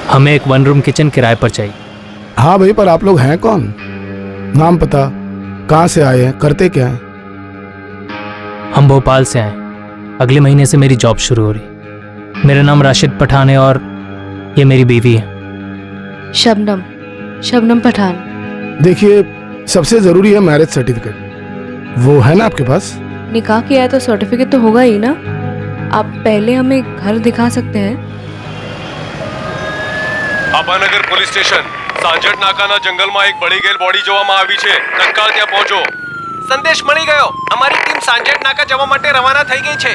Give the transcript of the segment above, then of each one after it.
हमें एक 1 room kitchen किराए पर चाहिए। हाँ भाई, पर आप लोग हैं कौन? नाम पता, कहाँ से आए हैं, करते क्या हैं? हम भोपाल से आए। अगले महीने से मेरी जॉब शुरू हो रही। मेरा नाम राशिद पठान है और ये मेरी बीवी है। शबनम, शबनम पठान। देखिए, सबसे ज़रूरी है मैरिज सर्टिफिकेट। वो है ना आपके पास? निकाह किया है तो सर्टिफिकेट तो होगा ही ना। आप पहले हमें घर दिखा सकते हैं? આપાનગર પોલીસ સ્ટેશન સાંજટ નાકાના જંગલમાં એક બળી ગયેલ બોડી જોવામાં આવી છે. તત્કાળ ત્યાં પહોંચો. સંદેશ મળી ગયો. અમારી ટીમ સાંજટ નાકા જવા માટે રવાના થઈ ગઈ છે.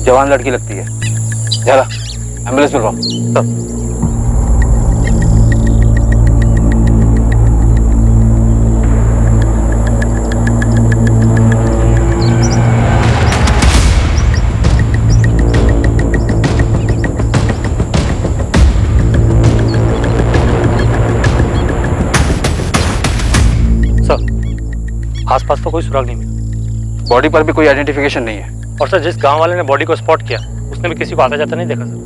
जवान लड़की लगती है। जरा एम्बुलेंस बुलवाओ। सर, आसपास तो कोई सुराग नहीं मिला। बॉडी पर भी कोई आइडेंटिफिकेशन नहीं है। और सर, जिस गांव वाले ने बॉडी को स्पॉट किया उसने भी किसी को आता जाता नहीं देखा सर।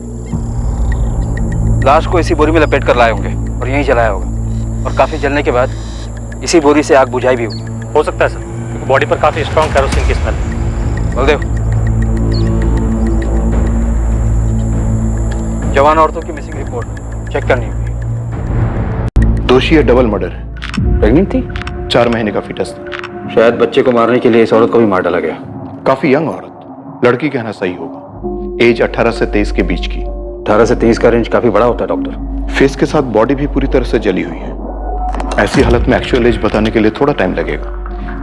लाश को इसी बोरी में लपेट कर लाए होंगे और यहीं जलाया होगा, और काफी जलने के बाद इसी बोरी से आग बुझाई भी होगी। हो सकता है सर, क्योंकि बॉडी पर काफी स्ट्रॉन्ग कैरोसिन की स्मेल है। बलदेव, जवान औरतों की मिसिंग रिपोर्ट चेक करनी होगी। दोषी है डबल मर्डर है। प्रेग्नेंट थी? 4 महीने का फीटस था। शायद बच्चे को मारने के लिए इस औरत को भी मार डाला गया। काफी यंग औरत, लड़की कहना सही होगा। एज 18 से 23 के बीच की। 18 से 23 का रेंज काफी बड़ा होता है डॉक्टर। फेस के साथ बॉडी भी पूरी तरह से जली हुई है। ऐसी हालत में एक्चुअल एज बताने के लिए थोड़ा टाइम लगेगा।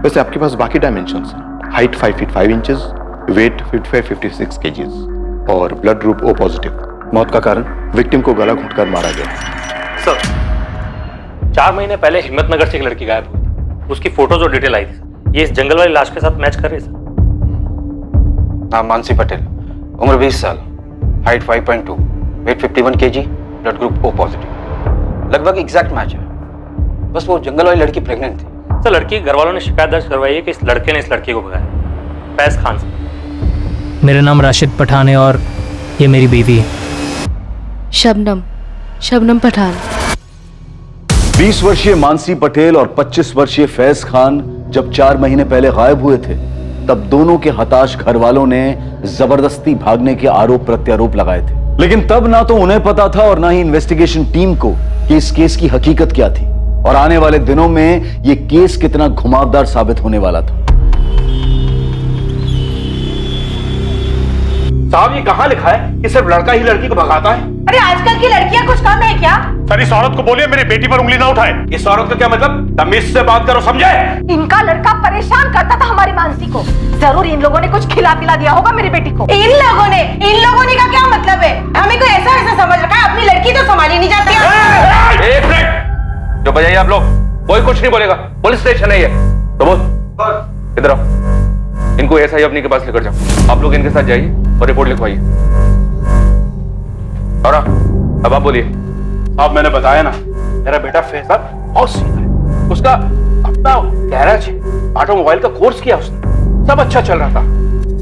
वैसे आपके पास बाकी डायमेंशंस हैं। Height 5 feet 5 inches, weight 55-56 kgs और ब्लड ग्रुप O पॉजिटिव। मौत का कारण? विक्टिम को गला घुटकर मारा गया। सर, 4 महीने पहले हिम्मतनगर से एक लड़की गायब हुई। उसकी फोटोज और डिटेल आई थी। ये इस जंगल वाली लाश के साथ मैच कर रही है सर। नाम मानसी पटेल, उम्र 20 साल, height 5.2, weight 51 kg, blood group O positive. लगभग एग्जैक्ट मैच है। बस वो जंगल वाली लड़की प्रेग्नेंट थी। सर, लड़की के घर वालों ने शिकायत दर्ज करवाई है कि इस लड़के ने इस लड़की को भगाया। फैज खान से। मेरा नाम राशिद पठान है और ये मेरी बीवी है। शबनम, शबनम पठान। 20 वर्षीय मानसी पटेल और 25 वर्षीय फैज खान जब 4 महीने पहले गायब हुए थे, तब दोनों के हताश घर वालों ने जबरदस्ती भागने के आरोप प्रत्यारोप लगाए थे। लेकिन तब ना तो उन्हें पता था और ना ही इन्वेस्टिगेशन टीम को कि इस केस की हकीकत क्या थी और आने वाले दिनों में यह केस कितना घुमावदार साबित होने वाला था। साहब, ये कहाँ लिखा है कि सिर्फ लड़का ही लड़की को भगाता है? अरे आजकल की लड़कियां कुछ कम है क्या? सर, इस औरत को बोलिए मेरी बेटी पर उंगली ना उठाए। इस औरत का क्या मतलब? तमीज से बात करो, समझे? इनका लड़का परेशान करता था हमारी मानसी को। जरूर इन लोगों ने कुछ खिला पिला दिया होगा मेरी बेटी को। इन लोगों ने का क्या मतलब है? हमें कोई ऐसा समझ रखा है, अपनी लड़की तो संभाली नहीं जाती है। एक मिनट, जो बजाइए आप लोग, कोई कुछ नहीं बोलेगा। पुलिस स्टेशन है ये। तो बोल, इधर आओ। इनको एसआई अपनी के पास लेकर जाओ। आप लोग इनके साथ जाइए और रिपोर्ट लिखवाइए। और अब आप बोलिए। साहब, मैंने बताया ना, मेरा बेटा फैसल बहुत सीधा है। उसका अपना गैराज है, ऑटोमोबाइल का कोर्स किया उसने, सब अच्छा चल रहा था।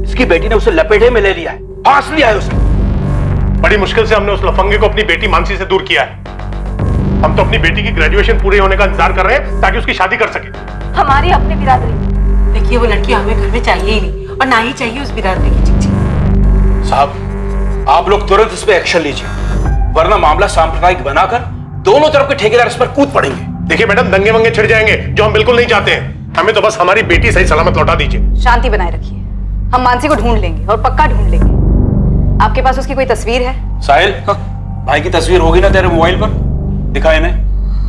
इसकी बेटी ने उसे लपेटे में ले लिया है, फांस लिया है उसने। बड़ी मुश्किल से हमने उस लफंगे को अपनी बेटी मानसी से दूर किया है। हम तो अपनी बेटी की ग्रेजुएशन पूरे होने का इंतजार कर रहे हैं ताकि उसकी शादी कर सके। हमारी अपनी बिरादरी। देखिए, वो लड़की हमें घर में चाहिए ही नहीं और ना ही चाहिए उस बिरादरी की चिट्ठी। साहब, आप लोग तुरंत इस पे एक्शन लीजिए, वरना मामला सांप्रदायिक बनाकर दोनों तरफ के ठेकेदार इस पर कूद पड़ेंगे। देखिए मैडम, दंगे वंगे छिड़ जाएंगे जो हम बिल्कुल नहीं चाहते हैं। हमें तो बस हमारी बेटी सही सलामत लौटा दीजिए। शांति बनाए रखिए, हम मानसी को ढूंढ लेंगे और पक्का ढूंढ लेंगे। आपके पास उसकी कोई तस्वीर है? साहिल, भाई की तस्वीर होगी ना तेरे मोबाइल पर? दिखा इन्हें।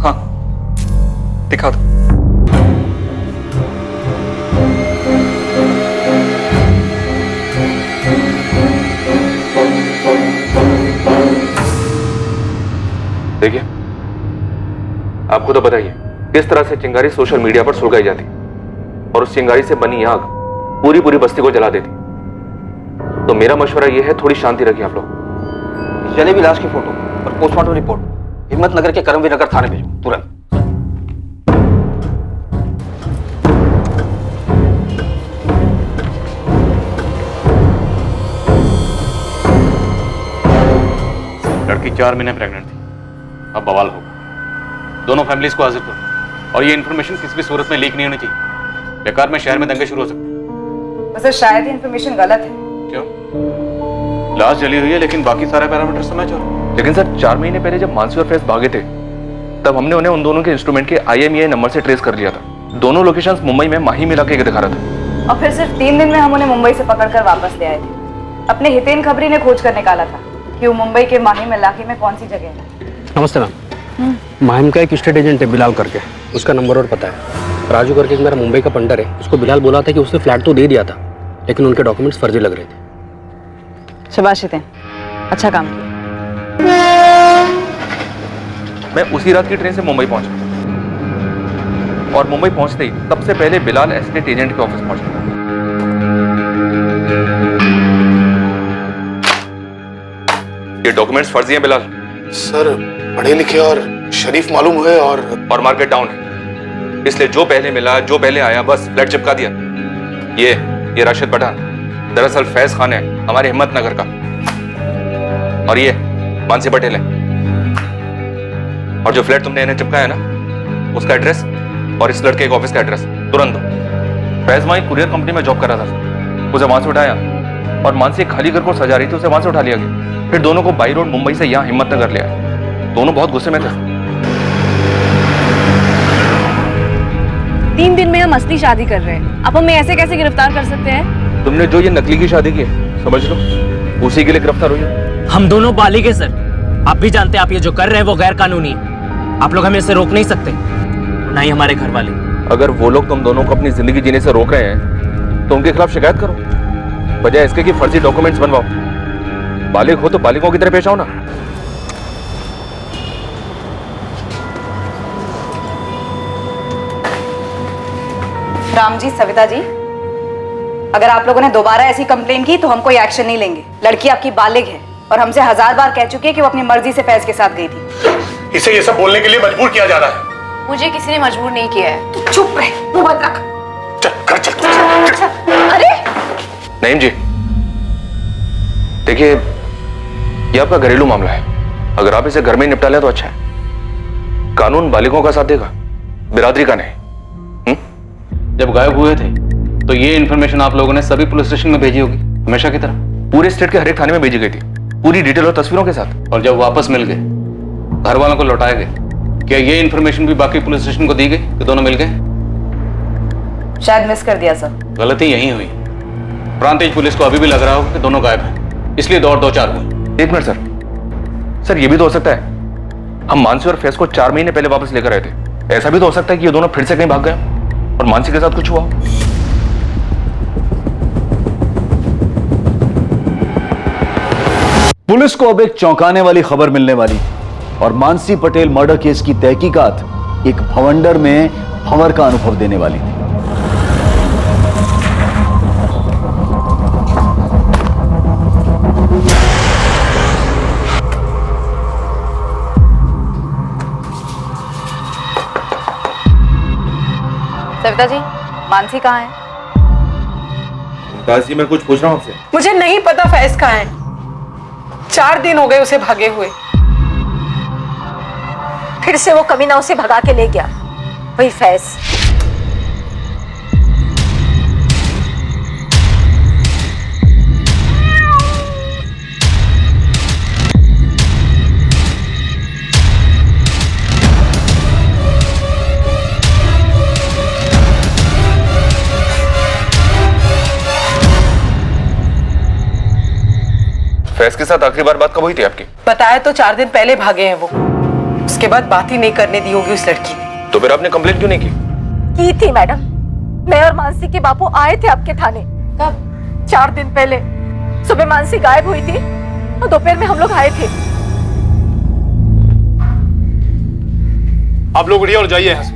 हाँ, दिखा दो। आपको तो पता ही है किस तरह से चिंगारी सोशल मीडिया पर सुलगाई जाती और उस चिंगारी से बनी आग पूरी पूरी बस्ती को जला देती। तो मेरा मशवरा यह है, थोड़ी शांति रखिए आप लोग। जलेबी लाश की फोटो और पोस्टमार्टम रिपोर्ट हिम्मतनगर के करमवीर नगर थाने भेजो तुरंत। लड़की 4 महीने प्रेग्नेंट थी, अब बवाल होगा। दोनों फैमिलीज को हाजिर करो और ये इन्फॉर्मेशन किसी भी सूरत में लीक नहीं होनी चाहिए। बेकार में शहर में दंगे शुरू हो सकते हैं। वैसे शायद इन्फॉर्मेशन गलत है। क्यों? लाश जली हुई है लेकिन बाकी सारे पैरामीटर तो मैच हो रहे हैं। लेकिन सर 4 महीने पहले जब मानसी और फैज भागे थे तब हमने उन्हें उन दोनों के इंस्ट्रूमेंट के IMEI नंबर से ट्रेस कर लिया था। दोनों लोकेशंस मुंबई में माही में इलाके के दिखा रहा था। और फिर सिर्फ 3 दिन में हम उन्हें मुंबई से पकड़कर वापस ले आए थे। अपने हितेन खबरी ने खोज कर निकाला था कि वो मुंबई के माहिम इलाके में कौन सी जगह है। नमस्ते मैम। माहिम का एक स्टेट एजेंट है बिलाल करके, उसका नंबर और पता है। राजू करके एक मेरा मुंबई का पंडर है, उसको बिलाल बोला था कि उसने फ्लैट तो दे दिया था लेकिन उनके डॉक्यूमेंट्स फर्जी लग रहे थे। शाबाश हितेन, अच्छा काम किया। मैं उसी रात की ट्रेन से मुंबई पहुंचा और मुंबई पहुंचते ही सबसे पहले बिलाल एस्टेट एजेंट के ऑफिस पहुंचा। ये डॉक्यूमेंट्स फर्जी हैं बिलाल। सर पढ़े लिखे और शरीफ मालूम हुए और मार्केट डाउन है, इसलिए जो पहले मिला जो पहले आया बस फ्लैट चिपका दिया। ये राशिद पठान दरअसल फैज खान है हमारे हिम्मतनगर का, और ये मानसी पटेल है। और जो फ्लैट तुमने इन्हें चिपकाया ना उसका एड्रेस और इस लड़के के ऑफिस का एड्रेस तुरंत दो। फैज वहां कुरियर कंपनी में जॉब कर रहा था, उसे वहां से उठाया और मानसी खाली घर को सजा रही थी, उसे वहां से उठा लिया गया। फिर दोनों को बाई रोड मुंबई से यहाँ हिम्मतनगर ले आए। दोनों बहुत गुस्से में थे। 3 दिन में हम असली शादी कर रहे हैं, आप हमें ऐसे कैसे गिरफ्तार कर सकते हैं? तुमने जो ये नकली की शादी की है समझ लो उसी के लिए गिरफ्तार हुई है। हम दोनों बालिग हैं सर, आप भी जानते हैं आप ये जो कर रहे हैं वो गैर कानूनी है। आप लोग हमें इससे रोक नहीं सकते, ना ही हमारे घर वाले। अगर वो लोग तुम दोनों को अपनी जिंदगी जीने से रोक रहे हैं तो उनके खिलाफ शिकायत करो, बजाय इसके कि फर्जी डॉक्यूमेंट्स बनवाओ। बालिग हो तो बालिगों की तरह पेश आओ ना। राम जी, सविता जी, अगर आप लोगों ने दोबारा ऐसी कंप्लेन की तो हम कोई एक्शन नहीं लेंगे। लड़की आपकी बालिग है और हमसे 1000 बार कह चुकी है कि वो अपनी मर्जी से फैज के साथ गई थी। इसे ये सब बोलने के लिए मजबूर किया जा रहा है। मुझे किसी ने मजबूर नहीं किया है। तू चुप रहे, मुंह बंद रख। चल घर चल। अच्छा, अरे नईम जी देखिए, ये आपका घरेलू मामला है, अगर आप इसे घर में निपटा लें तो अच्छा है। कानून बालिगों का साथ देगा, बिरादरी का नहीं। जब गायब हुए थे तो ये इन्फॉर्मेशन आप लोगों ने सभी पुलिस स्टेशन में भेजी होगी, हमेशा की तरह। पूरे स्टेट के हर एक थाने में भेजी गई थी, पूरी डिटेल और तस्वीरों के साथ। और जब वापस मिल गए, घर वालों को लौटाए गए, क्या ये इन्फॉर्मेशन भी बाकी पुलिस स्टेशन को दी गई कि दोनों मिल गए? शायद मिस कर दिया सर। गलती यही हुई। प्रांतीय पुलिस को अभी भी लग रहा हो कि दोनों गायब हैं, इसलिए दौड़ 2-4 हुई। एक मिनट सर, ये भी तो हो सकता है हम मानसी और फैज को 4 महीने पहले वापस लेकर आए थे। ऐसा भी तो हो सकता है कि ये दोनों फिर से कहीं भाग गए और मानसी के साथ कुछ हुआ। पुलिस को अब एक चौंकाने वाली खबर मिलने वाली और मानसी पटेल मर्डर केस की तहकीकात एक भवंडर में भंवर का अनुभव देने वाली। सविता जी, मानसी कहाँ है? मुमताज जी, मैं कुछ पूछ रहा हूँ आपसे। मुझे नहीं पता फैज कहाँ है। 4 दिन हो गए उसे भागे हुए। फिर से वो कमीना उसे भगा के ले गया, वही फैज। फैज के साथ आखिरी बार बात कब हुई थी आपकी? बताया तो 4 दिन पहले भागे हैं वो। उसके बाद बात ही नहीं करने दी होगी उस लड़की ने। तो फिर आपने कंप्लेंट क्यों नहीं की? की थी मैडम, मैं और मानसी के बापू आए थे आपके थाने। कब? 4 दिन पहले। सुबह मानसी गायब हुई थी और दोपहर में हम लोग आए थे। आप लोग उठिए और जाइए यहाँ से।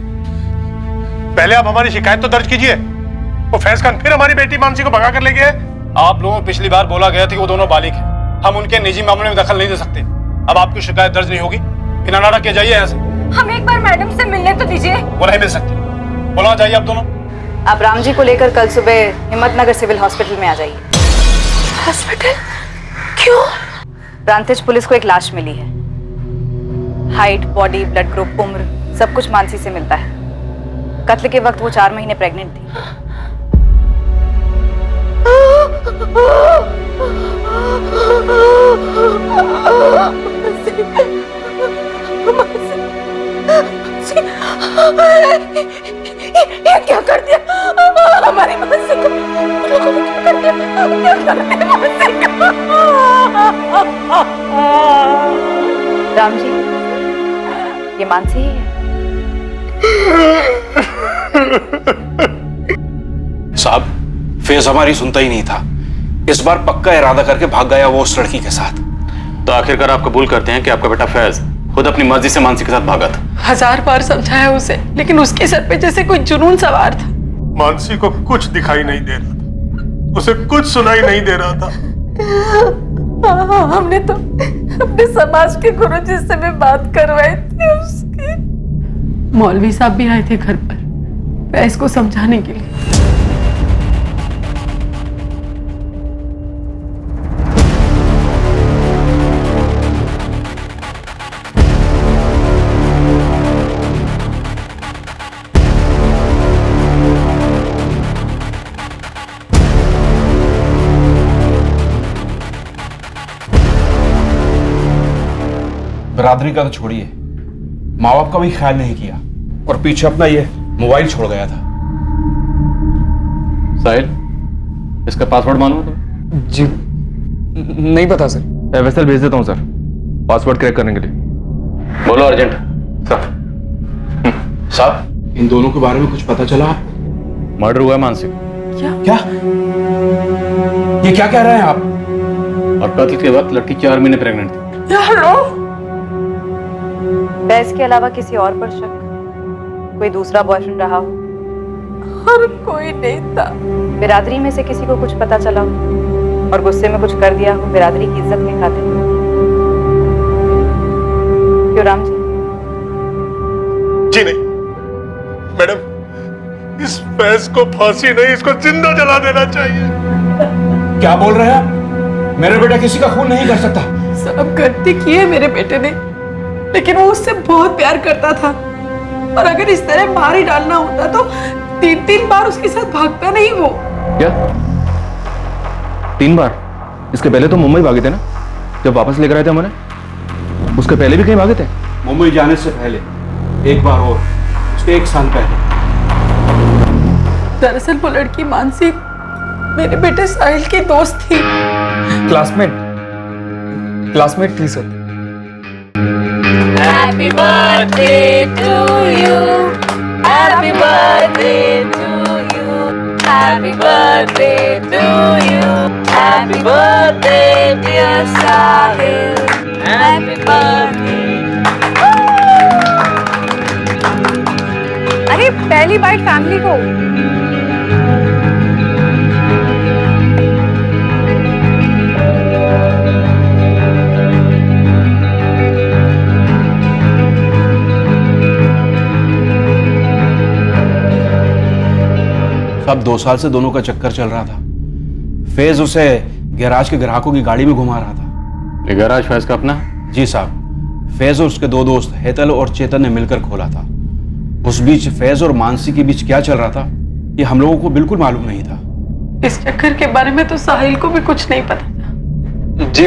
पहले आप हमारी शिकायत तो दर्ज कीजिए। वो फैज खान फिर हमारी बेटी मानसी को भगा कर ले गए। आप लोगों को पिछली बार बोला गया था कि वो दोनों बालिग हैं, हम उनके निजी मामले में दखल नहीं दे सकते। अब आपकी शिकायत दर्ज नहीं होगी, बिना नाटक के जाइए यहाँ से। हम एक बार मैडम से मिलने तो दीजिए। वो नहीं मिल सकती, बोला जाइए आप दोनों। आप राम जी को लेकर कल सुबह हिम्मतनगर सिविल हॉस्पिटल में आ जाइए। हॉस्पिटल? क्यों? प्रांतिज पुलिस को एक लाश मिली है। हाइट, बॉडी, ब्लड ग्रुप, उम्र सब कुछ मानसी से मिलता है। कत्ल के वक्त वो 4 महीने प्रेग्नेंट थी। ये क्या कर दिया हमारी मानसी को? लोगों ने क्या कर दिया? क्या कर दिया मानसी को? राम जी, ये मानसी ही है। साहब, फेज हमारी सुनता ही नहीं था। इस बार पक्का इरादा करके भाग गया वो उस लड़की के साथ। तो आखिरकार आप कबूल करते हैं कि आपका बेटा फैज खुद अपनी मर्जी से मानसी के साथ भागा था? 1000 बार समझाया उसे, लेकिन उसके सर पे जैसे कोई जुनून सवार था। मानसी को कुछ दिखाई नहीं दे रहा था, उसे कुछ सुनाई नहीं दे रहा था। हमने तो अपने समाज के गुरुजी से भी बात करवाई थी उसकी। मौलवी साहब भी आए थे घर पर फैज को समझाने के लिए। बरादरी का तो छोड़िए, माँ बाप का भी ख्याल नहीं किया और पीछे अपना ये मोबाइल छोड़ गया था। साहिल, इसका पासवर्ड मालूम है तो? जी नहीं पता सर। एफएसएल भेज देता हूँ सर, पासवर्ड क्रैक करने के लिए। बोलो अर्जेंट। सर। साहब, इन दोनों के बारे में कुछ पता चला? मर्डर हुआ है मानसी। क्या? ये क्या कह रहे हैं आप? और कत्ल के वक्त लड़की 4 महीने प्रेग्नेंट थी। फैज के अलावा किसी और पर शक? कोई दूसरा बॉयफ्रेंड रहा हो? और कोई नहीं था। बिरादरी में से किसी को कुछ पता चला हो और गुस्से में कुछ कर दिया हो बिरादरी की इज्जत के खातिर? क्यों राम जी? जी नहीं मैडम, इस फैज को फांसी नहीं, इसको जिंदा जला देना चाहिए। क्या बोल रहे हैं आप? मेरा बेटा किसी का खून नहीं कर सकता। सब गलती की है मेरे बेटे ने, लेकिन वो उससे बहुत प्यार करता था और अगर इस तरह मार ही डालना होता तो 3 बार उसके साथ भागता नहीं वो। क्या 3 बार? इसके पहले तो मुंबई भागे थे ना, जब वापस लेकर आए थे हमारे। उसके पहले भी कहीं भागे थे? मुंबई जाने से पहले एक बार और, उसके 1 साल पहले। दरअसल वो लड़की मानसी मेरे बेटे साहिल की दोस्त थी। क्लासमेट थी sir. Happy birthday to you. Happy birthday to you. Happy birthday to you. Happy birthday dear Sahil. Happy birthday. अरे पहली बाइट फैमिली को। अब 2 साल से दोनों का चक्कर चल रहा था। फैज उसे गैराज के ग्राहकों की गाड़ी में घुमा रहा था। ये गैराज फैज का अपना? जी साहब, फैज और उसके 2 दोस्त हेतल और चेतन ने मिलकर खोला था। उस बीच फैज और मानसी के बीच क्या चल रहा था ये हम लोगों को बिल्कुल मालूम नहीं था। इस चक्कर के बारे में तो साहिल को भी कुछ नहीं पता था। जी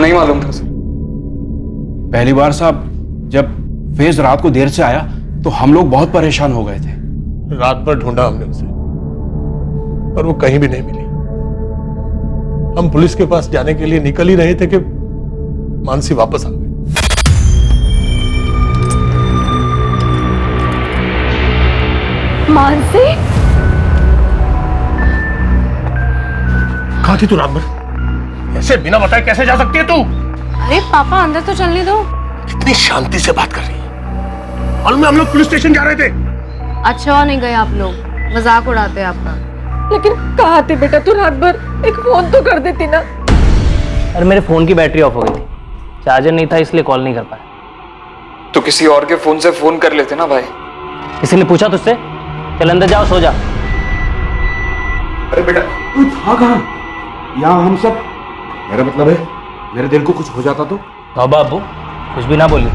नहीं मालूम था सर। पहली बार साहब जब फैज रात को देर से आया तो हम लोग बहुत परेशान हो गए थे। रात भर ढूंढा हमने उसे, पर वो कहीं भी नहीं मिली। हम पुलिस के पास जाने के लिए निकल ही रहे थे कि मानसी वापस आ गई। मानसी? कहाँ थी तू रात भर? ऐसे बिना बताए कैसे जा सकती है तू? अरे पापा अंदर तो चलने दो। कितनी शांति से बात कर रही है। मालूम है हम लोग पुलिस स्टेशन जा रहे थे। अच्छा नहीं गए आप लोग, मजाक उड़ाते हैं आपका। लेकिन कहाँ थे बेटा तू रात भर? एक फोन तो कर देती ना। अरे मेरे फोन की बैटरी ऑफ हो गई थी, चार्जर नहीं था इसलिए कॉल नहीं कर पाया। तो किसी और के फोन से फोन कर लेते ना भाई। किसी ने पूछा तुझसे? चल अंदर जाओ, सो जा। अरे बेटा तू था कहाँ? यहाँ हम सब, मेरा मतलब है मेरे दिल को कुछ हो जाता तो? तौबा अब्बू, कुछ भी ना बोली।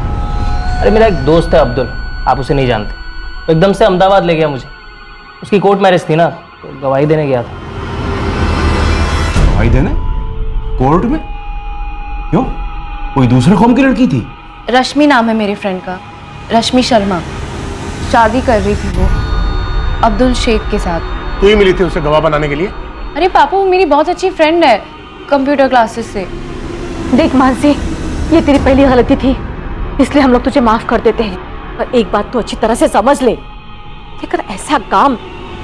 अरे मेरा एक दोस्त है अब्दुल, आप उसे नहीं जानते, तो एकदम से अहमदाबाद ले गया मुझे। उसकी कोर्ट मैरिज थी ना, तो गवाही देने गया था। गवाही देने? कोर्ट में? क्यों? कोई दूसरे कौम की लड़की थी? रश्मि नाम है मेरे फ्रेंड का, रश्मि शर्मा। शादी कर रही थी वो अब्दुल शेख के साथ। तू ही मिली थी उसे गवाह बनाने के लिए? अरे पापा, वो मेरी बहुत अच्छी फ्रेंड है कंप्यूटर क्लासेस से। देख मानसी, ये तेरी पहली गलती थी, इसलिए हम लोग तुझे माफ कर देते हैं। पर एक बात तो अच्छी तरह से समझ ले, अगर ऐसा काम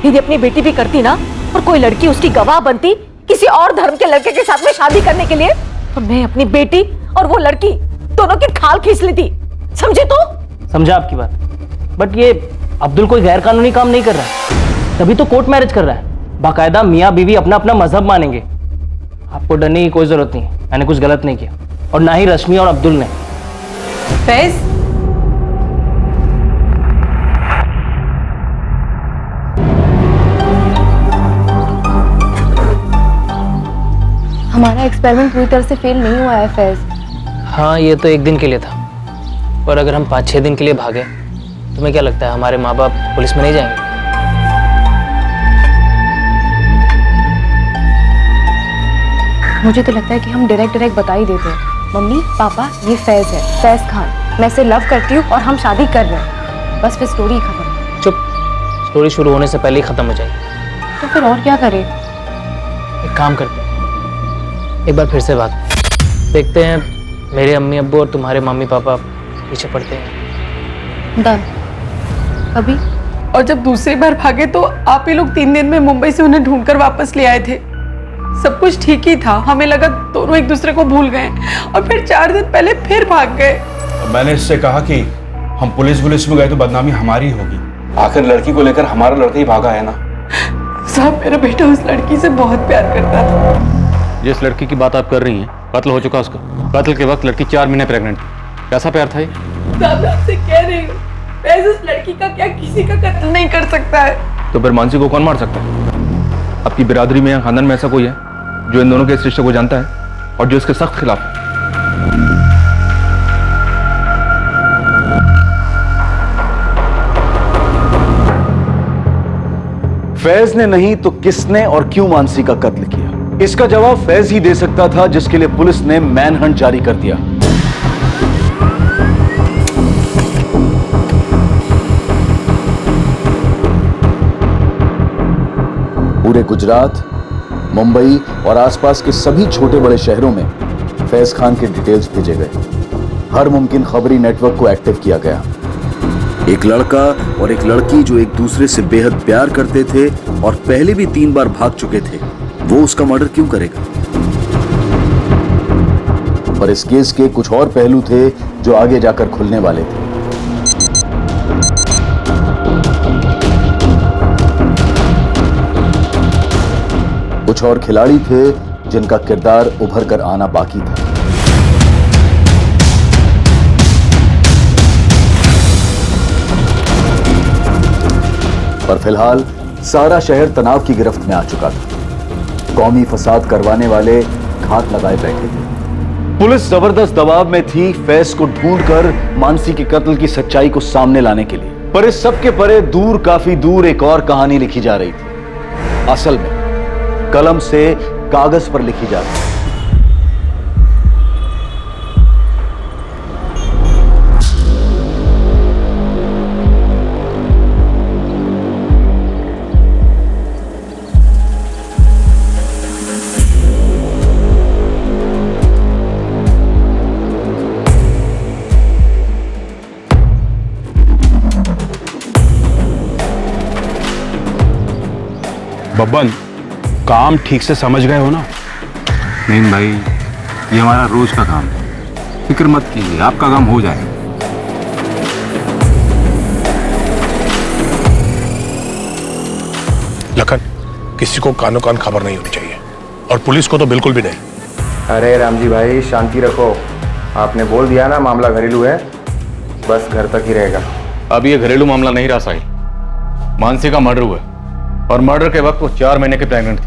दीदी अपनी बेटी भी करती ना, और कोई लड़की उसकी गवाह बनती किसी और धर्म के लड़के के साथ में शादी करने के लिए, तो मैं अपनी बेटी और वो लड़की दोनों की खाल खींच लेती। समझे तो? समझा आपकी बात, बट ये अब्दुल कोई गैर कानूनी काम नहीं कर रहा है, तभी तो कोर्ट मैरिज कर रहा है। बाकायदा मियाँ बीवी अपना अपना मजहब मानेंगे। आपको डरने की कोई जरूरत नहीं, मैंने कुछ गलत नहीं किया, और ना ही रश्मि और अब्दुल ने। फैज, हमारा एक्सपेरिमेंट पूरी तरह से फेल नहीं हुआ है फैज। हाँ, ये तो एक दिन के लिए था, पर अगर हम 5-6 दिन के लिए भागे, तुम्हें क्या लगता है हमारे माँ बाप पुलिस में नहीं जाएंगे? मुझे तो लगता है कि हम डायरेक्ट बता ही देते हैं, मम्मी पापा ये फैज है, फैज खान, मैं इसे लव करती हूँ और हम शादी कर रहे हैं। बस फिर स्टोरी ही खत्म। चुप, स्टोरी शुरू होने से पहले ही खत्म हो जाएगी। तो फिर और क्या करें? एक काम करते हैं, एक बार फिर से बात देखते हैं, मेरे अम्मी अब्बू और तुम्हारे मम्मी पापा पीछे पड़ते हैं। डन। अभी? और जब दूसरी बार भागे तो आप ही लोग 3 दिन में मुंबई से उन्हें ढूंढकर वापस ले आए थे। सब कुछ ठीक ही था, हमें लगा दोनों एक दूसरे को भूल गए, और फिर 4 दिन पहले फिर भाग गए। मैंने इससे कहा कि हम पुलिस में गए तो बदनामी हमारी होगी। आखिर लड़की को लेकर हमारा लड़का ही भागा है ना। साहब, मेरा बेटा उस लड़की से बहुत प्यार करता था। जिस लड़की की बात आप कर रही हैं, कत्ल हो चुका उसका। कत्ल के वक्त लड़की 4 महीने प्रेग्नेंट थी। कैसा प्यार था ये? साहब, मैं आपसे कह रही हूँ, वैसे उस लड़की का क्या किसी का कत्ल नहीं कर सकता है। तो फिर मानसी को कौन मार सकता है? आपकी बिरादरी में या खानदान में ऐसा कोई है जो इन दोनों के इस रिश्ते को जानता है और जो इसके सख्त खिलाफ है? फैज ने नहीं तो किसने और क्यों मानसी का कत्ल किया, इसका जवाब फैज ही दे सकता था, जिसके लिए पुलिस ने मैनहंट जारी कर दिया। पूरे गुजरात, मुंबई और आसपास के सभी छोटे बड़े शहरों में फैज खान के डिटेल्स भेजे गए। हर मुमकिन खबरी नेटवर्क को एक्टिव किया गया। एक लड़का और एक लड़की जो एक दूसरे से बेहद प्यार करते थे और पहले भी 3 बार भाग चुके थे, वो उसका मर्डर क्यों करेगा? और इस केस के कुछ और पहलू थे जो आगे जाकर खुलने वाले थे। कुछ और खिलाड़ी थे जिनका किरदार उभर कर आना बाकी था। पर फिलहाल सारा शहर तनाव की गिरफ्त में आ चुका था। कौमी फसाद करवाने वाले घात लगाए बैठे थे। पुलिस जबरदस्त दबाव में थी फैज को ढूंढकर मानसी के कत्ल की सच्चाई को सामने लाने के लिए। पर इस सब के परे दूर, काफी दूर एक और कहानी लिखी जा रही थी। असल में कलम से कागज पर लिखी जा रही थी। बब्बन, काम ठीक से समझ गए हो ना? नहीं भाई, ये हमारा रोज का काम है, फिक्र मत कीजिए, आपका काम हो जाएगा। किसी को कानो कान खबर नहीं होनी चाहिए, और पुलिस को तो बिल्कुल भी नहीं। अरे राम जी भाई शांति रखो, आपने बोल दिया ना मामला घरेलू है, बस घर तक ही रहेगा। अब ये घरेलू मामला नहीं रहा साहिल, मानसी का मर्डर हुआ और मर्डर के वक्त वो 4 महीने की प्रेग्नेंट थी,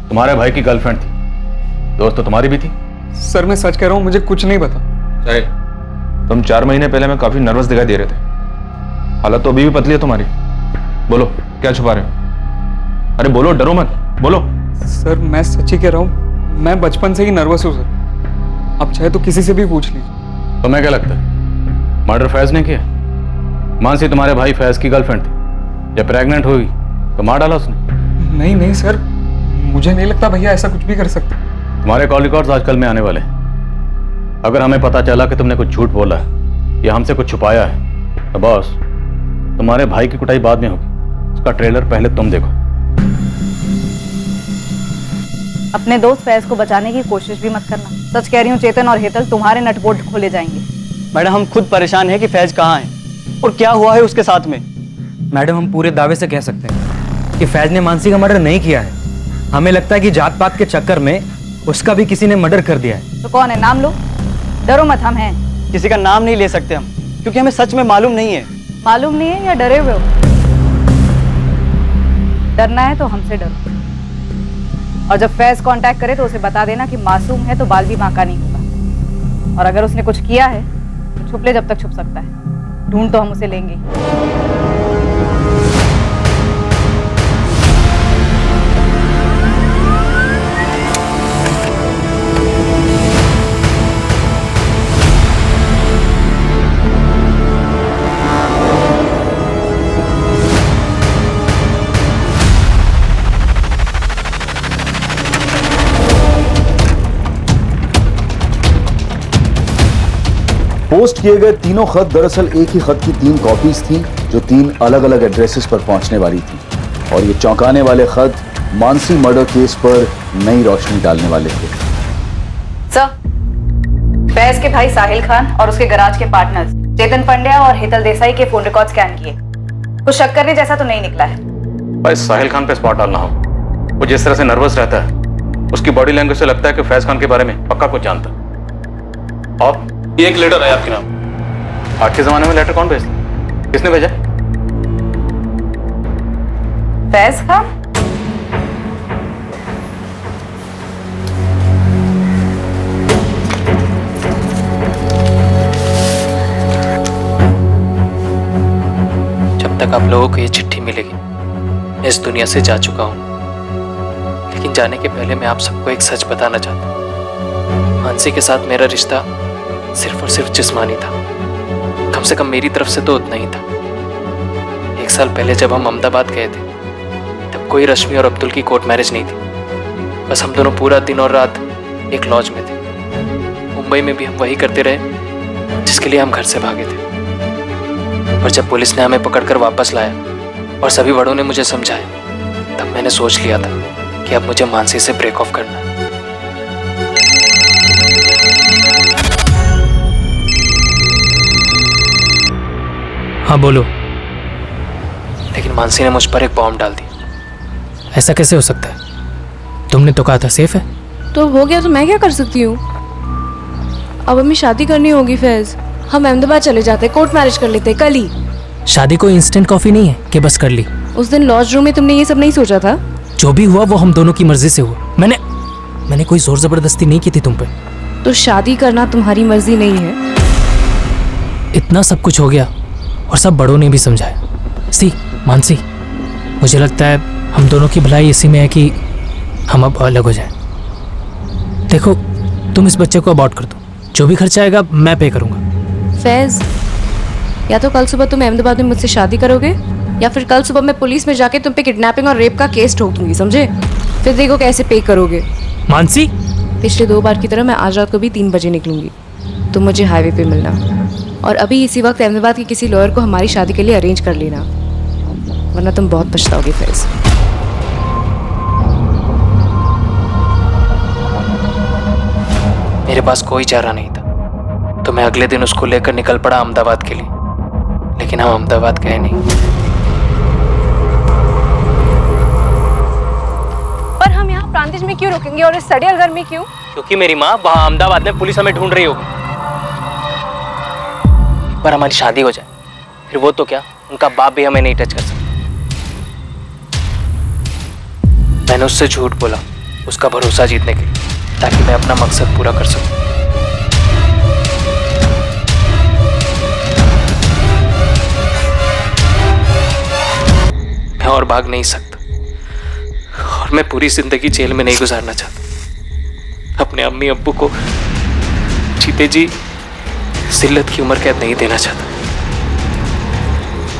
तुम्हारे भाई की गर्लफ्रेंड थी। दोस्त तो तुम्हारी भी थी। सर मैं सच कह रहा हूँ, मुझे कुछ नहीं पता। साहिल, तुम 4 महीने पहले में काफी नर्वस दिखाई दे रहे थे, हालत तो अभी भी पतली है तुम्हारी। बोलो क्या छुपा रहे हो? अरे बोलो, डरो मत, बोलो। सर मैं सच ही कह रहा हूँ, मैं बचपन से ही नर्वस हूँ सर। आप चाहे तो किसी से भी पूछ लीजिए। तुम्हें क्या लगता है मर्डर फैज ने किया? मानसी तुम्हारे भाई फैज की गर्लफ्रेंड थी, जब प्रेग्नेंट हुई तो मार डाला उसने। नहीं नहीं सर, मुझे नहीं लगता भैया ऐसा कुछ भी कर सकते। तुम्हारे कॉल रिकॉर्ड्स आजकल में आने वाले हैं। अगर हमें पता चला कि तुमने कुछ झूठ बोला है या हमसे कुछ छुपाया है तो बॉस, तुम्हारे भाई की कुटाई बाद में होगी। उसका ट्रेलर पहले तुम देखो। अपने दोस्त फैज को बचाने की कोशिश भी मत करना। सच कह रही हूँ, चेतन और हेतल तुम्हारे नटबोल्ट खोले जाएंगे। मैडम हम खुद परेशान हैं कि फैज कहाँ है और क्या हुआ है उसके साथ में। मैडम हम पूरे दावे से कह सकते हैं कि फैज ने मानसी का मर्डर नहीं किया है। हमें लगता है कि जात पात के चक्कर में उसका भी किसी ने मर्डर कर दिया है। तो कौन है? नाम लो। डरो मत, हम हैं। किसी का नाम नहीं ले सकते हम, क्योंकि हमें सच में मालूम नहीं है। मालूम नहीं है या डरे हुए हो? डरना है तो हमसे डरो, और जब फैज कांटेक्ट करे तो उसे बता देना कि मासूम है तो बाल भी बांका नहीं होगा, और अगर उसने कुछ किया है तो छुप ले जब तक छुप सकता है। ढूंढ तो हम उसे लेंगे। पोस्ट किए गए तीनों खत दरअसल एक ही खत की 3 कॉपीज थी जो 3 अलग अलग एड्रेसेस पर पहुंचने वाली थी, और ये चौंकाने वाले खत मानसी मर्डर केस पर नई रोशनी डालने वाले थे। सर, फैज के भाई साहिल खान और उसके गराज के पार्टनर्स चेतन पंड्या और हेतल देसाई के फोन रिकॉर्ड स्कैन किए। कुछ शक करने जैसा तो नहीं निकला है। भाई साहिल खान पे स्पॉट डालना हो, वो जिस तरह से नर्वस रहता है, उसकी बॉडी लैंग्वेज से लगता है कि फैज खान के बारे में पक्का कुछ जानता है। और ये एक लेटर है आपके नाम। आज के जमाने में लेटर कौन भेजता? किसने भेजा? फैज खान? जब तक आप लोगों को ये चिट्ठी मिलेगी मैं इस दुनिया से जा चुका हूं, लेकिन जाने के पहले मैं आप सबको एक सच बताना चाहता हूं। मानसी के साथ मेरा रिश्ता सिर्फ और सिर्फ जिस्मानी था, कम से कम मेरी तरफ से तो उतना ही था। 1 साल पहले जब हम अहमदाबाद गए थे तब कोई रश्मि और अब्दुल की कोर्ट मैरिज नहीं थी। बस हम दोनों पूरा दिन और रात एक लॉज में थे। मुंबई में भी हम वही करते रहे जिसके लिए हम घर से भागे थे। पर जब पुलिस ने हमें पकड़कर वापस लाया और सभी बड़ों ने मुझे समझाया, तब मैंने सोच लिया था कि अब मुझे मानसी से ब्रेक ऑफ करना है। हाँ बोलो। लेकिन मानसी ने मुझ पर एक बॉम्ब डाल दी। ऐसा कैसे हो सकता है? तुमने तो कहा था सेफ है। तो हो गया तो मैं क्या कर सकती हूँ? अब हमें शादी करनी होगी फैज। हम अहमदाबाद चले जाते, कोर्ट मैरिज कर लेते कल ही। शादी कोई इंस्टेंट कॉफी नहीं है कि बस कर ली। उस दिन लॉज रूम में तुमने ये सब नहीं सोचा था? जो भी हुआ वो हम दोनों की मर्जी से हुआ। मैंने कोई जोर जबरदस्ती नहीं की थी तुम पे। तो शादी करना तुम्हारी मर्जी नहीं है? इतना सब कुछ हो गया और सब बड़ों ने भी समझाया। मानसी, मुझे लगता है हम दोनों की भलाई इसी में है कि हम अब अलग हो जाएं। देखो, तुम इस बच्चे को अबॉर्ट कर दो, जो भी खर्चा आएगा मैं पे करूंगा। फैज, या तो कल सुबह तुम अहमदाबाद में मुझसे शादी करोगे, या फिर कल सुबह मैं पुलिस में जाके तुम पे किडनैपिंग और रेप का केस ठोक दूंगी, समझे? फिर देखो कैसे पे करोगे। मानसी, पिछले 2 बार की तरह मैं आज रात को भी 3 बजे निकलूंगी। तुम मुझे हाईवे पे मिलना, और अभी इसी वक्त अहमदाबाद के किसी लॉयर को हमारी शादी के लिए अरेंज कर लेना, वरना तुम बहुत पछताओगे फैज। मेरे पास कोई चारा नहीं था, तो मैं अगले दिन उसको लेकर निकल पड़ा अहमदाबाद के लिए, लेकिन हम अहमदाबाद गए नहीं। प्रांतिज में क्यों रुकेंगे और इस सड़ियल घर में क्यों? क्योंकि मेरी माँ वहां अहमदाबाद में पुलिस हमें ढूंढ रही होगी। एक बार हमारी शादी हो जाए फिर वो तो क्या, उनका बाप भी हमें नहीं टच कर सकता। मैंने उससे झूठ बोला उसका भरोसा जीतने के लिए, ताकि मैं अपना मकसद पूरा कर सकूं। मैं और भाग नहीं सकता और मैं पूरी जिंदगी जेल में नहीं गुजारना चाहता। अपने अम्मी अब्बू को जीते जी जिल्लत की उम्र कैद नहीं देना चाहता।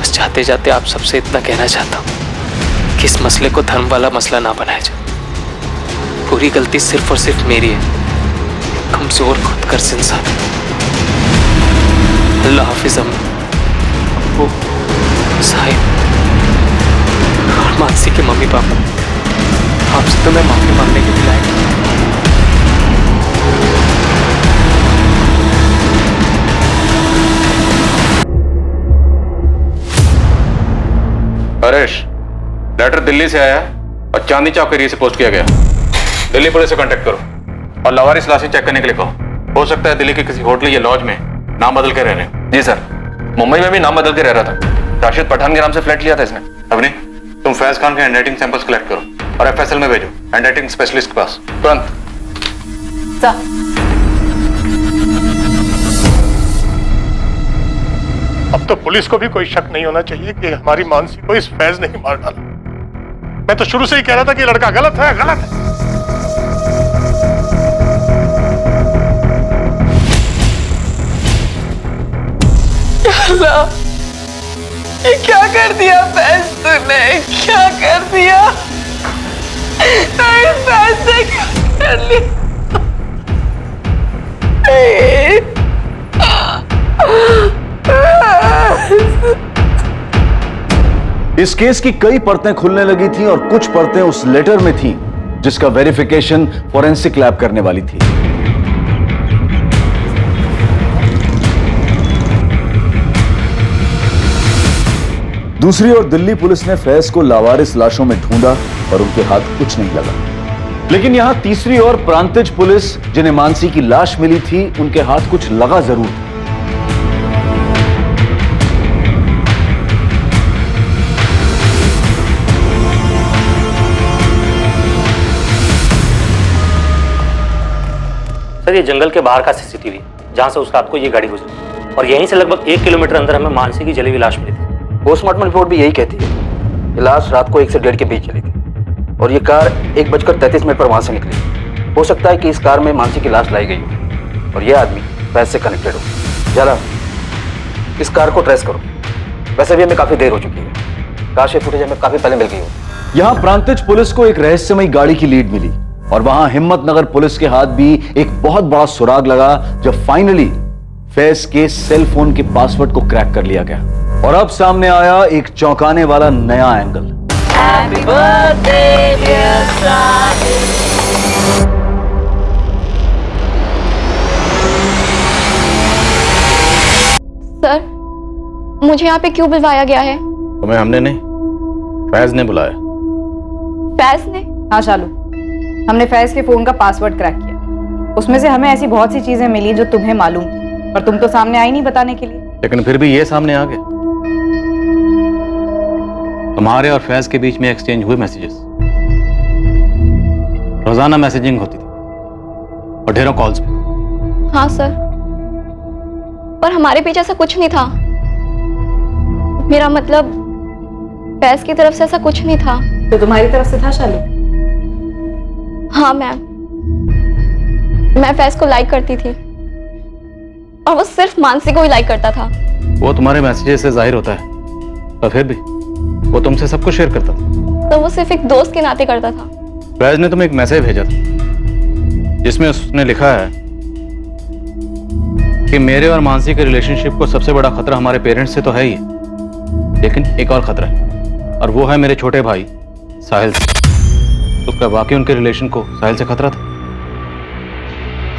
बस जाते जाते आप सबसे इतना कहना चाहता हूँ कि इस मसले को धर्म वाला मसला ना बनाया जाए। पूरी गलती सिर्फ और सिर्फ मेरी है, कमजोर खुदगर्ज इंसान। अल्लाह हाफिज अम्मी, अब्बू, साहिब और मानसी के मम्मी पापा, आपसे तो मैं माफी मांगने के लिए आया। हरेश, लेटर दिल्ली से आया और चांदनी चौक के एरिया से पोस्ट किया गया। दिल्ली पुलिस से कांटेक्ट करो और लवारिस लाशें चेक करने के लिए कहो। हो सकता है दिल्ली के किसी होटल या लॉज में नाम बदल के रह रहे हैं। जी सर, मुंबई में भी नाम बदल के रह रहा था। राशिद पठान के नाम से फ्लैट लिया था इसने। अवनी, तुम फैज खान के हैंडराइटिंग सैंपल्स कलेक्ट करो और एफएसएल में भेजो, हैंडराइटिंग स्पेशलिस्ट के पास तुरंत। अब तो पुलिस को भी कोई शक नहीं होना चाहिए कि हमारी मानसी को इस फैज ने ही मार डाला। मैं तो शुरू से ही कह रहा था कि लड़का गलत है, गलत है। अल्लाह, ये क्या कर दिया फैज तूने? क्या कर दिया? नहीं, फैज ने क्या कर लिया? इस केस की कई परतें खुलने लगी थी और कुछ परतें उस लेटर में थी जिसका वेरिफिकेशन फॉरेंसिक लैब करने वाली थी। दूसरी ओर दिल्ली पुलिस ने फैज को लावारिस लाशों में ढूंढा और उनके हाथ कुछ नहीं लगा। लेकिन यहां तीसरी ओर प्रांतिज पुलिस, जिन्हें मानसी की लाश मिली थी, उनके हाथ कुछ लगा जरूर था। सर, ये जंगल के बाहर का सीसीटीवी जहां से उस रात को ये गाड़ी गुजरी और यहीं से लगभग 1 किलोमीटर अंदर हमें मानसी की जली हुई लाश मिली थी। पोस्टमार्टम रिपोर्ट भी यही कहती है कि लाश रात को 1 से 1:30 के बीच चली थी और ये कार 1:33 पर वहां से निकली। हो सकता है कि इस कार में मानसी की लाश लाई गई हो और यह आदमी फैज से कनेक्टेड हो। जरा इस कार को ट्रेस करो। वैसे भी हमें काफी देर हो चुकी है, काश ये फुटेज हमें काफी पहले मिल गई हो। यहां प्रांतिज पुलिस को एक रहस्यमयी गाड़ी की लीड मिली और वहां हिम्मतनगर पुलिस के हाथ भी एक बहुत बड़ा सुराग लगा जब फाइनली फैज के सेल फोन के पासवर्ड को क्रैक कर लिया गया। और अब सामने आया एक चौंकाने वाला नया angle. Happy birthday, dear Sahil. Sir, मुझे यहाँ पे क्यों बुलवाया गया है? तुम्हें हमने नहीं, फैज ने बुलाया। फैज ने? हाँ शालू, हमने फैज के फोन का पासवर्ड क्रैक किया। उसमें से हमें ऐसी बहुत सी चीजें मिली जो तुम्हें मालूम थी, पर तुम तो सामने आई नहीं बताने के लिए। लेकिन फिर भी ये सामने आ गया। तुम्हारे और फैज के बीच में एक्सचेंज हुए मैसेजेस, रोजाना मैसेजिंग होती थी और ढेरों कॉल्स भी। हाँ सर, पर हमारे पीछे ऐसा कुछ नहीं था। मेरा मतलब फैज की तरफ से ऐसा कुछ नहीं था। तो तुम्हारी तरफ से था शालू? हाँ मैम, मैं फैज को लाइक करती थी और वो सिर्फ मानसी को ही लाइक करता था। वो तुम्हारे मैसेजेस से जाहिर होता है, पर फिर भी वो तुमसे सब कुछ शेयर करता था। तो वो सिर्फ एक दोस्त के नाते करता था। फैज ने तुम्हें एक मैसेज भेजा था जिसमें उसने लिखा है कि मेरे और मानसी के रिलेशनशिप को सबसे बड़ा खतरा हमारे पेरेंट्स से तो है ही, लेकिन एक और खतरा है और वो है मेरे छोटे भाई साहिल से। तो क्या वाकई उनके रिलेशन को साहिल से खतरा था?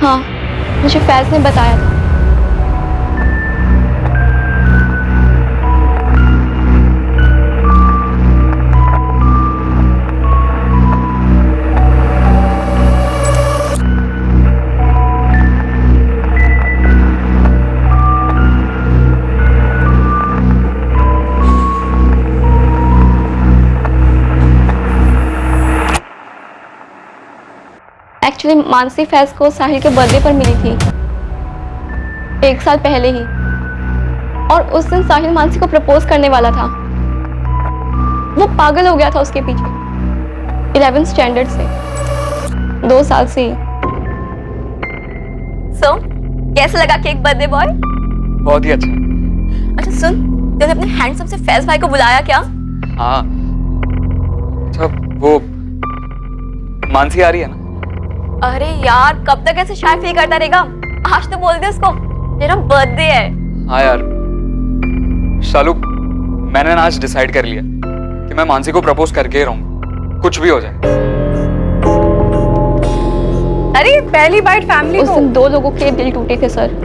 हाँ, मुझे फैज ने बताया था। एक्चुअली मानसी फैज को साहिल के बर्थडे पर मिली थी 1 साल पहले ही, और उस दिन साहिल मानसी को प्रपोज करने वाला था। वो पागल हो गया था उसके पीछे 11th स्टैंडर्ड से, 2 साल से ही। So, कैसे लगा केक बर्थडे बॉय? बहुत ही अच्छा। अच्छा सुन, तूने अपने हैंडसम से फैज भाई को बुलाया क्या? हाँ। अच्छा वो मानसी आ रही है ना? अरे यार कब तक ऐसे शाय फील करता रहेगा? आज तो बोल दे उसको तेरा बर्थडे है। हाँ यार शालू, मैंने ना आज डिसाइड कर लिया कि मैं मानसी को प्रपोज करके ही रहूंगा, कुछ भी हो जाए। अरे पहली बाइट फैमिली उस दिन 2 लोगों के दिल टूटे थे सर,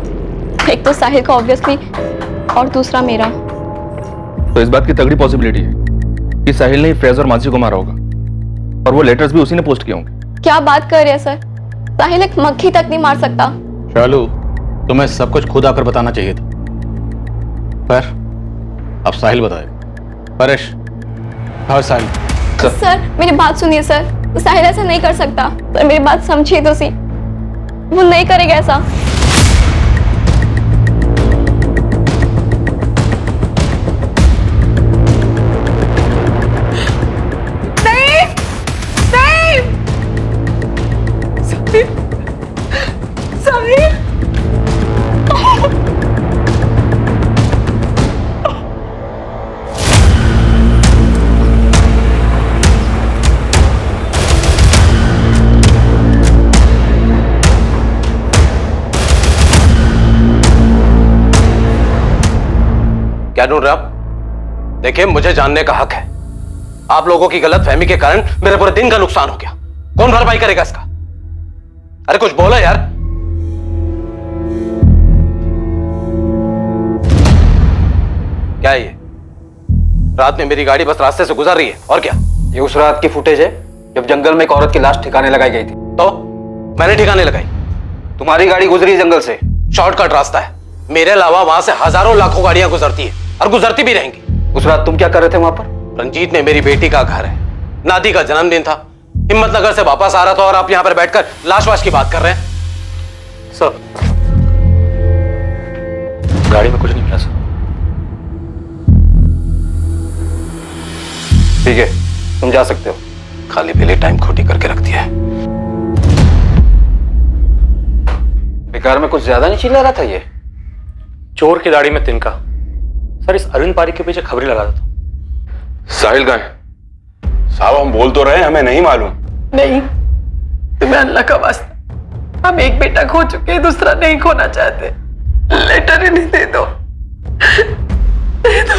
एक तो साहिल का ऑब्वियसली और दूसरा मेरा। तो इस बात की तगड़ी पॉसिबिलिटी है कि साहिल ने फैज और मानसी को मारा होगा, और वो लेटर्स भी उसी ने पोस्ट किए होंगे। क्या बात कर रहे हैं सर? साहिल एक मक्खी तक नहीं मार सकता। शालू, तुम्हें सब कुछ खुद आकर बताना चाहिए था, पर अब साहिल बताएगा। परेश, हाँ साहिल। सर मेरी बात सुनिए सर, साहिल ऐसा नहीं कर सकता सर, मेरी बात समझिए तो सी, वो नहीं करेगा ऐसा। क्या ढूंढ रहे आप? देखिए मुझे जानने का हक है। आप लोगों की गलत फहमी के कारण मेरे पूरे दिन का नुकसान हो गया। कौन भरपाई करेगा इसका? अरे कुछ बोलो यार। क्या है ये? रात में मेरी गाड़ी बस रास्ते से गुजर रही है, और क्या? ये उस रात की फुटेज है जब जंगल में एक औरत की लाश ठिकाने लगाई गई थी। तो मैंने ठिकाने लगाई? तुम्हारी गाड़ी गुजरी जंगल से, शॉर्टकट रास्ता है। मेरे अलावा वहां से हजारों लाखों गाड़ियां गुजरती है और गुजरती भी रहेंगी। उस रात तुम क्या कर रहे थे वहां पर? रंजीत ने मेरी बेटी का घर है, नादी का जन्मदिन था, हिम्मतनगर से वापस आ रहा था, और आप यहां पर बैठकर लाश-वाश की बात कर रहे हैं। सर गाड़ी में कुछ नहीं मिला सर। ठीक है तुम जा सकते हो। खाली पीले टाइम खोटी करके रख दिया है। बेकार में कुछ ज्यादा नहीं चिल्ला रहा था ये? चोर की दाढ़ी में तिनका। सर इस अरविंद पारिक के पीछे खबरें लगा था। साहिल कहाँ है? साहब हम बोल तो रहे हमें नहीं मालूम। नहीं, तुम्हें अल्लाह का वास्ता, हम एक बेटा खो चुके हैं, दूसरा नहीं खोना चाहते। लेटर ही नहीं, दे दो, दे दो।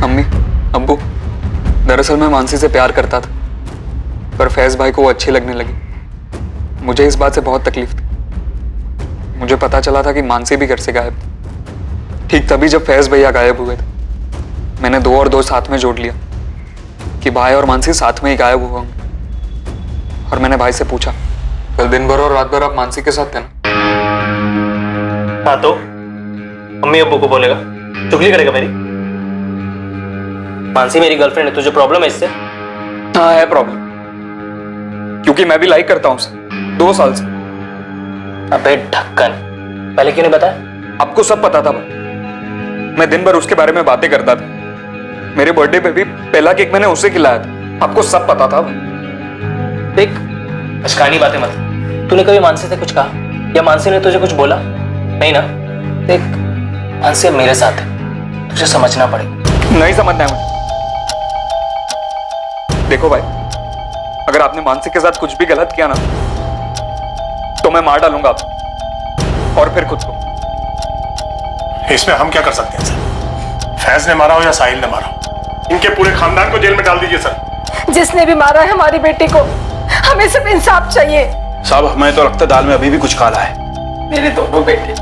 अम्मी, अब्बू, दरअसल मैं मानसी से प्यार करता था, पर फैज भाई को वो अच्छी लगने लगी। मुझे इस बात से बहुत तकलीफ थी। मुझे पता चला था कि मानसी भी घर से गायब थी। ठीक तभी जब फैज भैया गायब हुए थे, मैंने 2 और 2 साथ में जोड़ लिया कि भाई और मानसी साथ में ही गायब हुए होंगे। और मैंने भाई से पूछा, कल दिन भर और रात भर आप मानसी के साथ थे ना? हाँ तो अम्मी अब्बू को बोलेगा, चुगली करेगा मेरी? मानसी मेरी गर्लफ्रेंड है, तुझे प्रॉब्लम है इससे? हाँ है प्रॉब्लम, क्योंकि मैं भी लाइक करता हूँ उसे 2 साल से। अबे ढक्कन, पहले क्यों नहीं बताया? आपको सब पता था भाई, मैं दिन भर उसके बारे में बातें करता था। मेरे बर्थडे पे भी पहला केक मैंने उसे खिलाया था। आपको सब पता था भाई। देख अशकानी बातें मत। तूने कभी मानसी से कुछ कहा या मानसी ने तुझे कुछ बोला? नहीं ना? देख मानसी अब मेरे साथ है, तुझे समझना पड़ेगा। नहीं समझना है मुझे। देखो भाई, अगर आपने मानसी के साथ कुछ भी गलत किया ना, तो मैं मार डालूंगा आपको, और फिर खुद को। इसमें हम क्या कर सकते हैं सर? फैज ने मारा हो या साहिल ने मारा हो, इनके पूरे खानदान को जेल में डाल दीजिए सर। जिसने भी मारा है हमारी बेटी को, हमें सिर्फ इंसाफ चाहिए। साहब हमें तो लगता है दाल में अभी भी कुछ काला है। मेरे दोनों बेटे,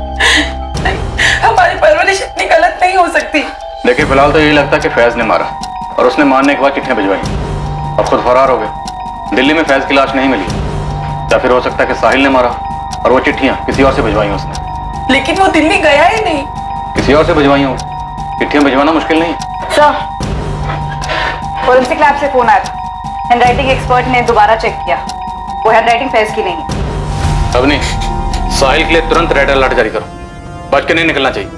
नहीं, हमारी परवरिश इतनी गलत नहीं हो सकती। देखिए फिलहाल तो यही लगता है कि फैज ने मारा, और उसने मारने के बाद चिट्ठियां भिजवाई और खुद फरार हो गए। दिल्ली में फैज की लाश नहीं मिली, या फिर हो सकता है कि साहिल ने मारा और वो चिट्ठियां किसी और से भिजवाई उसने। लेकिन वो दिल्ली गया ही नहीं। किसी और से भिजवाई हो, चिट्ठियां भिजवाना मुश्किल नहीं है। सर, फोरेंसिक लैब से फोन आया था। हैंडराइटिंग एक्सपर्ट ने दोबारा चेक किया, वो हैंडराइटिंग फैज की नहीं है। अब नहीं, साहिल के लिए तुरंत रेड अलर्ट जारी करो, बच के नहीं निकलना चाहिए।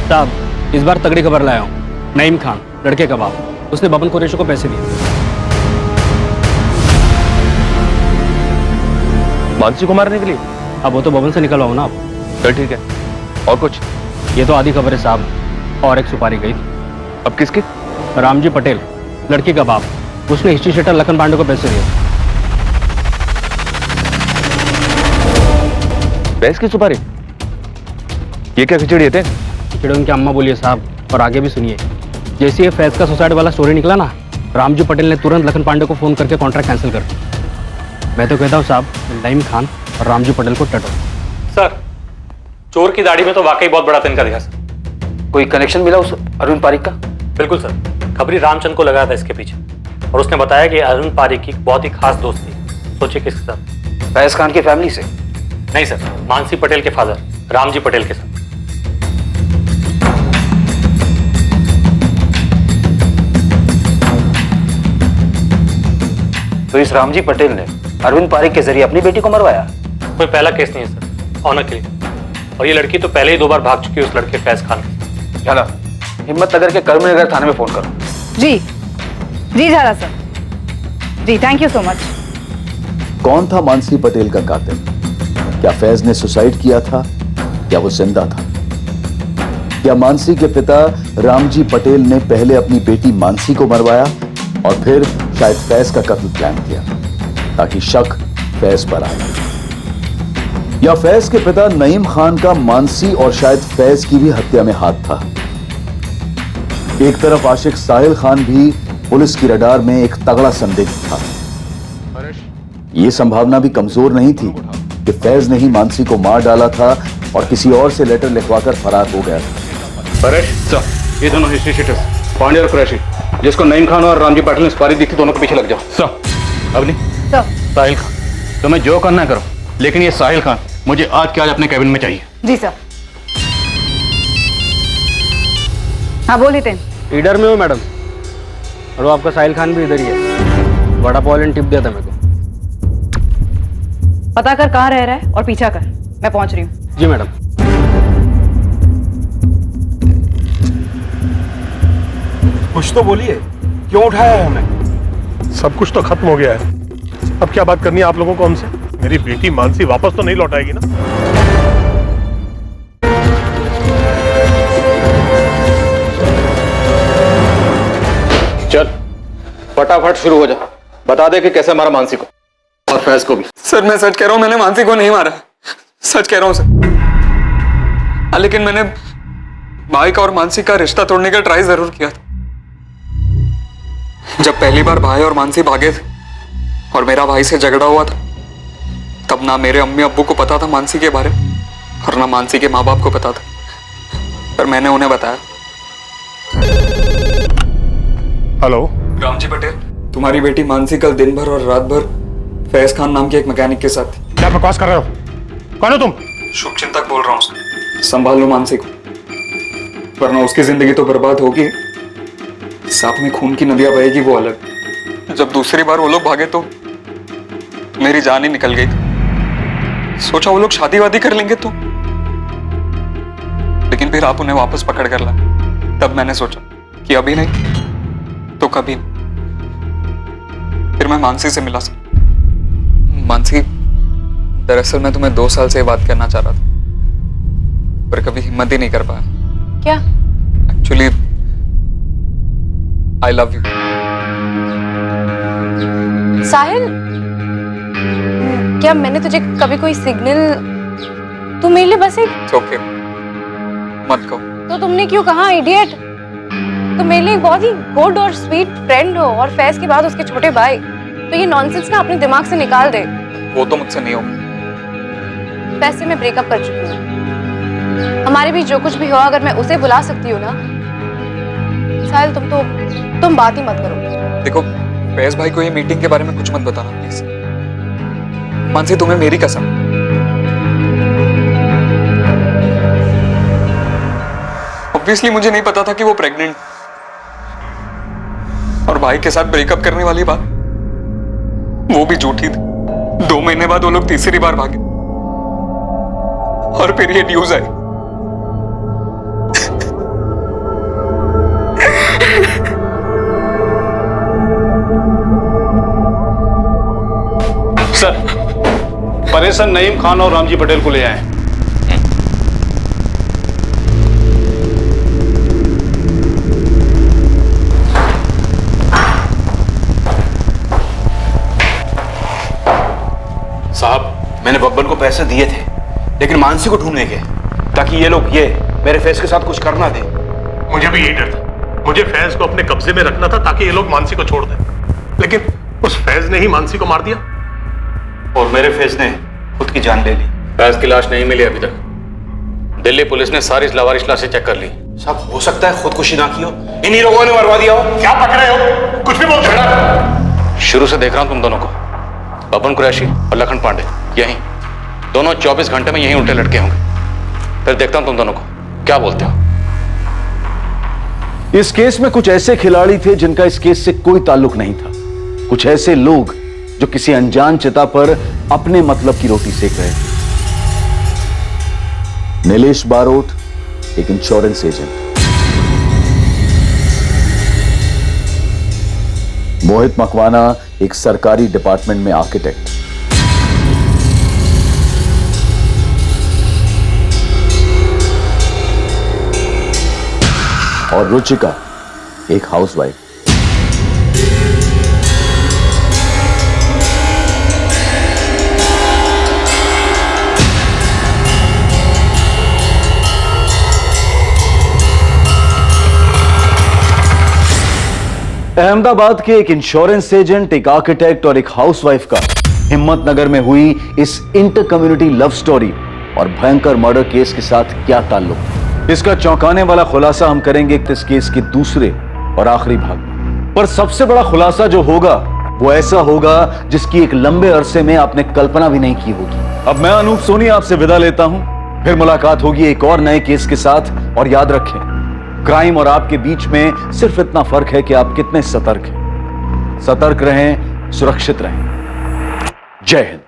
साहब, इस बार तगड़ी खबर लाया हूँ। नईम खान, लड़के का बाप, उसने बबन कुरैशी को पैसे दिए। मानसी को मारने के लिए? अब वो तो बबन से निकलवाओ ना आप। चल ठीक है, और कुछ? ये तो आधी खबर है साहब, और एक सुपारी गई थी। अब किसकी? रामजी पटेल, लड़की का बाप, उसने हिस्ट्री शीटर लखन पांडे को पैसे दिए। पैसे की सुपारी? ये क्या खिचड़ी थे? खिचड़ी उनकी अम्मा बोलिए साहब, और आगे भी सुनिए। जैसे ये फैज का सुसाइड वाला स्टोरी निकला ना, रामजी पटेल ने तुरंत लखन पांडे को फोन करके कॉन्ट्रैक्ट कैंसिल कर दिया। मैं तो कहता हूँ साहब, नईम खान और रामजी पटेल को टटो। सर, चोर की दाढ़ी में तो वाकई बहुत बड़ा तिनका दिखा सर। कोई कनेक्शन मिला उस अरुण पारिक का? बिल्कुल सर, खबरी रामचंद को लगाया था इसके पीछे, और उसने बताया कि अरुण पारिक की बहुत ही खास दोस्त थी। सोचिए किसके साथ? फैज खान की फैमिली से? नहीं सर, मानसी पटेल के फादर रामजी पटेल के साथ। तो इस रामजी पटेल ने अरविंद पारिक के जरिए अपनी बेटी को मरवाया? कोई पहला केस नहीं है सर, ऑनर के लिए। और ये लड़की तो पहले ही 2 बार भाग चुकी है उस लड़के फैज खान से। झाला, हिम्मतनगर के कर्मनगर थाने में फोन करो। जी जी झाला सर, जी थैंक यू सो मच। कौन था मानसी पटेल का कातिल? क्या फैज ने सुसाइड किया था या वो जिंदा था? क्या मानसी के पिता रामजी पटेल ने पहले अपनी बेटी मानसी को मरवाया और फिर शायद फैज का कत्ल प्लान किया ताकि शक फैज पर आए? या फैज के पिता नईम खान का मानसी और शायद फैज की भी हत्या में हाथ था? एक तरफ आशिक साहिल खान भी पुलिस की रडार में एक तगड़ा संदिग्ध था। यह संभावना भी कमजोर नहीं थी कि फैज ने ही मानसी को मार डाला था और किसी और से लेटर लिखवाकर फरार हो गया था। परेश सर, ये दोनों हिस्ट्री शीटर्स पांडे और कुरैशी, जिसको नईम खान और रामजी पटेल ने सुपारी दी थी, दोनों के पीछे लग जाओ। सर, अब नहीं साहिल खान, तुम्हें जो करना करो, लेकिन ये साहिल खान मुझे आज के आज अपने कैबिन में चाहिए। जी सर। हाँ बोलिए टेन। लीडर में हूँ मैडम, और वो आपका साहिल खान भी इधर ही है। बड़ा पॉल टिप दिया था मेरे को। पता कर कहाँ रह रहा है और पीछा कर, मैं पहुंच रही हूँ। जी मैडम। कुछ तो बोलिए, क्यों उठाया है हमें? सब कुछ तो खत्म हो गया है, अब क्या बात करनी है आप लोगों को हमसे? मेरी बेटी मानसी वापस तो नहीं लौटाएगी ना? चल फटाफट शुरू हो जा, बता दे कि कैसे मारा मानसी को और फैज को भी। सर मैं सच कह रहा हूं, मैंने मानसी को नहीं मारा, सच कह रहा हूं सर। लेकिन मैंने भाई का और मानसी का रिश्ता तोड़ने का ट्राई जरूर किया था। जब पहली बार भाई और मानसी भागे थे और मेरा भाई से झगड़ा हुआ था, तब ना मेरे अम्मी अब्बू को पता था मानसी के बारे में और ना मानसी के माँ बाप को पता था, पर मैंने उन्हें बताया। हेलो रामजी पटेल, तुम्हारी बेटी मानसी कल दिन भर और रात भर फैज खान नाम के एक मैकेनिक के साथ थी। क्या बकवास कर रहे हो? कौन हो तुम? शुभचिंतक बोल रहा हूँ सर, संभाल लो मानसी को, वरना उसकी जिंदगी तो बर्बाद होगी, साथ में खून की नदियां बहेगी वो अलग। जब दूसरी बार वो लोग भागे तो मेरी जान ही निकल गई थी। सोचा वो लोग शादी वादी कर लेंगे तो, लेकिन फिर आप उन्हें वापस पकड़ कर लाए। तब मैंने सोचा कि अभी नहीं तो कभी नहीं। फिर मैं मानसी से मिला सर। मानसी, दरअसल मैं तुम्हें 2 साल से बात करना चाह रहा था, पर कभी हिम्मत ही नहीं कर पाया। क्या? Actually I love you. Sahil, क्या मैंने तुझे कभी कोई सिग्नल? तू मेरे लिए बस एक ओके, मत कहो। तो तुमने क्यों कहा इडियट? तुम मेरे लिए एक बहुत ही गुड और स्वीट फ्रेंड हो, और फैज के बाद उसके छोटे भाई। तो ये नॉनसेंस ना अपने दिमाग से निकाल दे। वो तो मुझसे नहीं होगा। फैज से मैं ब्रेकअप कर चुकी हूँ। हमारे बीच जो कुछ भी हो, अगर मैं उसे बुला सकती हूँ ना। साहिल तुम बात ही मत करो। देखो, फैज भाई को ये मीटिंग के बारे में कुछ मत बताना प्लीज। मानसी, तुम्हें मेरी कसम। ऑब्वियसली मुझे नहीं पता था कि वो प्रेग्नेंट, और भाई के साथ ब्रेकअप करने वाली बात वो भी झूठी थी। 2 महीने बाद वो लोग तीसरी बार भागे और फिर ये न्यूज आई। सर, परेशान नईम खान और रामजी पटेल को ले आए। साहब, मैंने बब्बन को पैसे दिए थे, लेकिन मानसी को ढूंढने के, ताकि ये लोग मेरे फैज के साथ कुछ करना दे। मुझे भी यही डर था। मुझे फैज को अपने कब्जे में रखना था ताकि ये लोग मानसी को छोड़ दें, लेकिन उस फैज ने ही मानसी को मार दिया और मेरे फैज ने खुद की जान ले ली। फैज की लाश नहीं मिली अभी तक। दिल्ली पुलिस ने सारी लावारिश लाशें चेक कर ली। साहब, हो सकता है खुदकुशी ना की हो, इन्हीं लोगों ने मरवा दिया हो। क्या पक रहे हो? कुछ भी बोल रहे। शुरू से देख रहा हूं तुम दोनों को, बबन कुरैशी और लखन पांडे, यहीं दोनों 24 घंटे में यहीं उल्टे लटके होंगे। फिर देखता हूं तुम दोनों को क्या बोलते हो। इस केस में कुछ ऐसे खिलाड़ी थे जिनका इस केस से कोई ताल्लुक नहीं था। कुछ ऐसे लोग जो किसी अनजान चिता पर अपने मतलब की रोटी सेक रहे थे। नीलेश बारोट एक इंश्योरेंस एजेंट, मोहित मकवाना एक सरकारी डिपार्टमेंट में आर्किटेक्ट, और रुचिका एक हाउसवाइफ। अहमदाबाद के एक इंश्योरेंस एजेंट, एक आर्किटेक्ट और एक हाउसवाइफ का हिम्मतनगर में हुई इस इंटर कम्युनिटी लव स्टोरी और भयंकर मर्डर केस के साथ क्या ताल्लुक, इसका चौंकाने वाला खुलासा हम करेंगे इस केस के दूसरे और आखिरी भाग में। पर सबसे बड़ा खुलासा जो होगा वो ऐसा होगा जिसकी एक लंबे अरसे में आपने कल्पना भी नहीं की होगी। अब मैं अनूप सोनी आपसे विदा लेता हूं, फिर मुलाकात होगी एक और नए केस के साथ। और याद रखें, क्राइम और आपके बीच में सिर्फ इतना फर्क है कि आप कितने सतर्क हैं। सतर्क रहें, सुरक्षित रहें। जय हिंद।